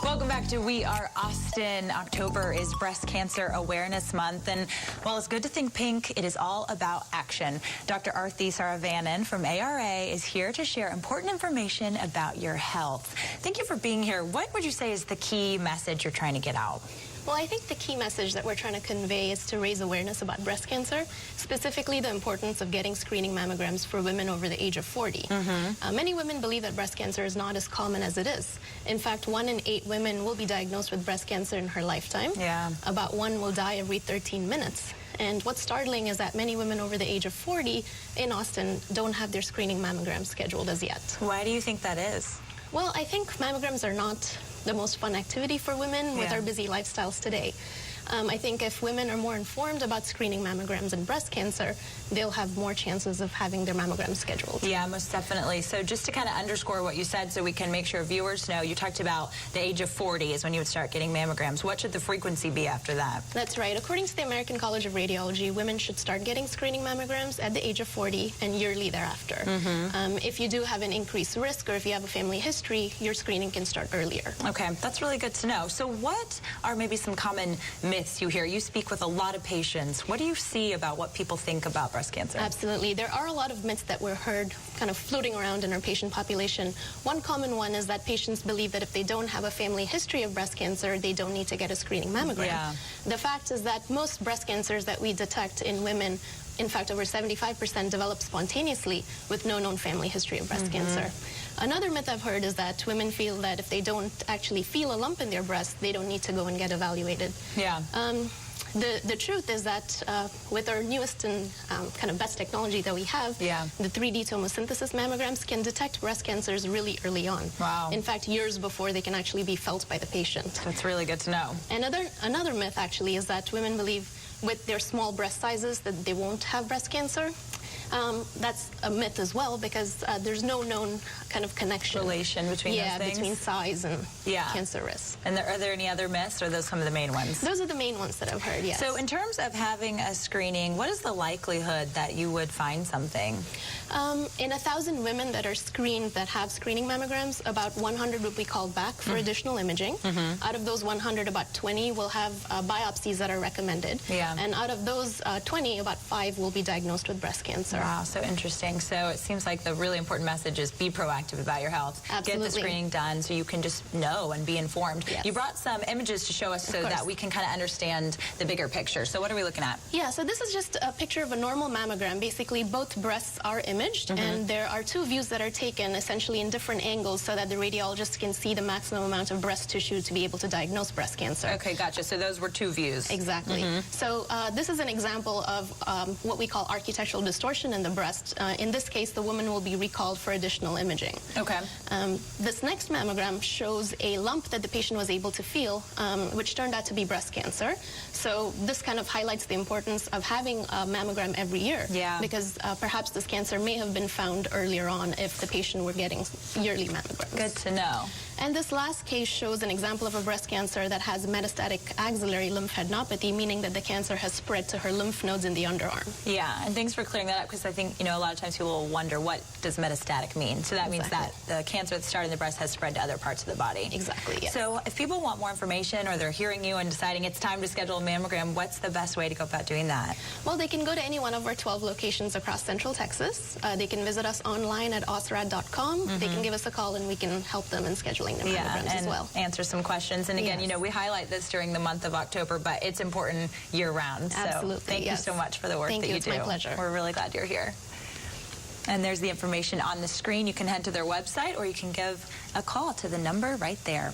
Welcome back to We Are Austin. October is Breast Cancer Awareness Month, and while it's good to think pink, it is all about action. Dr. Arthy Saravanan from ARA is here to share important information about your health. Thank you for being here. What would you say is the key message you're trying to get out? Well, I think the key message that we're trying to convey is to raise awareness about breast cancer, specifically the importance of getting screening mammograms for women over the age of 40. Many women believe that breast cancer is not as common as it is. In fact, 1 in 8 women will be diagnosed with breast cancer in her lifetime. About 1 will die every 13 minutes. And what's startling is that many women over the age of 40 in Austin don't have their screening mammograms scheduled as yet. Why do you think that is? Well, I think mammograms are not the most fun activity for women with our busy lifestyles today. I think if women are more informed about screening mammograms and breast cancer, they'll have more chances of having their mammograms scheduled. Yeah, most definitely. So just to kind of underscore what you said so we can make sure viewers know, you talked about the age of 40 is when you would start getting mammograms. What should the frequency be after that? That's right. According to the American College of Radiology, women should start getting screening mammograms at the age of 40 and yearly thereafter. If you do have an increased risk or if you have a family history, your screening can start earlier. Okay, that's really good to know. So what are maybe some common myths you hear? You speak with a lot of patients. What do you see about what people think about breast cancer? Absolutely. There are a lot of myths that we're heard kind of floating around in our patient population. One common one is that patients believe that if they don't have a family history of breast cancer, they don't need to get a screening mammogram. The fact is that most breast cancers that we detect in women, in fact, over 75% develop spontaneously with no known family history of breast cancer. Another myth I've heard is that women feel that if they don't actually feel a lump in their breast, they don't need to go and get evaluated. The truth is that with our newest and kind of best technology that we have, the 3D tomosynthesis mammograms can detect breast cancers really early on. In fact, years before they can actually be felt by the patient. That's really good to know. Another myth actually is that women believe with their small breast sizes that they won't have breast cancer. That's a myth as well because there's no known kind of relation between those things? Between size and cancer risk. And are there any other myths, or are those some of the main ones? Those are the main ones that I've heard, yes. So in terms of having a screening, what is the likelihood that you would find something? In 1,000 women that are screened that have screening mammograms, about 100 will be called back for additional imaging. Out of those 100, about 20 will have biopsies that are recommended. And out of those 20, about 5 will be diagnosed with breast cancer. Wow, so interesting. So it seems like the really important message is be proactive about your health. Get the screening done so you can just know and be informed. You brought some images to show us so that we can kind of understand the bigger picture. So what are we looking at? Yeah, so this is just a picture of a normal mammogram. Basically, both breasts are imaged, and there are 2 views that are taken essentially in different angles so that the radiologist can see the maximum amount of breast tissue to be able to diagnose breast cancer. Okay, gotcha. So those were 2 views. Exactly. So this is an example of what we call architectural distortion in the breast. In this case, the woman will be recalled for additional imaging. This next mammogram shows a lump that the patient was able to feel, which turned out to be breast cancer. So this kind of highlights the importance of having a mammogram every year. Because perhaps this cancer may have been found earlier on if the patient were getting yearly mammograms. Good to know. And this last case shows an example of a breast cancer that has metastatic axillary lymphadenopathy, meaning that the cancer has spread to her lymph nodes in the underarm. And thanks for clearing that up, because I think, you know, a lot of times people will wonder, what does metastatic mean? So that means that the cancer that started in the breast has spread to other parts of the body. So if people want more information, or they're hearing you and deciding it's time to schedule a mammogram, what's the best way to go about doing that? Well, they can go to any one of our 12 locations across Central Texas. They can visit us online at osrad.com. They can give us a call and we can help them in scheduling their mammograms as well. Answer some questions. And again, you know, we highlight this during the month of October, but it's important year-round. So thank you so much for the work that you do. It's my pleasure. We're really glad you're here. And there's the information on the screen. You can head to their website, or you can give a call to the number right there.